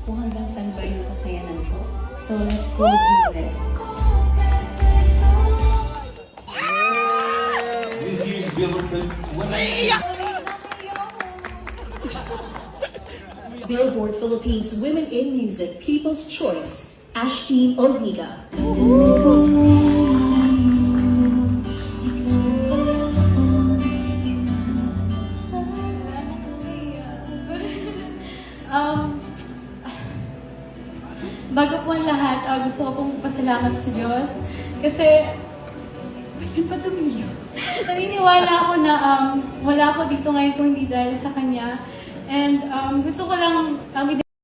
kung hanggang saan ba yung kakayanan ko. So, let's go with it. This year's Billboard Billboard Philippines Women in Music People's Choice, Ashteen Orviga. Bago po ang lahat, gusto ko pong pasalamat sa Diyos kasi naniniwala ako na wala ako dito ngayon kung hindi dahil sa Kanya. And gusto ko lang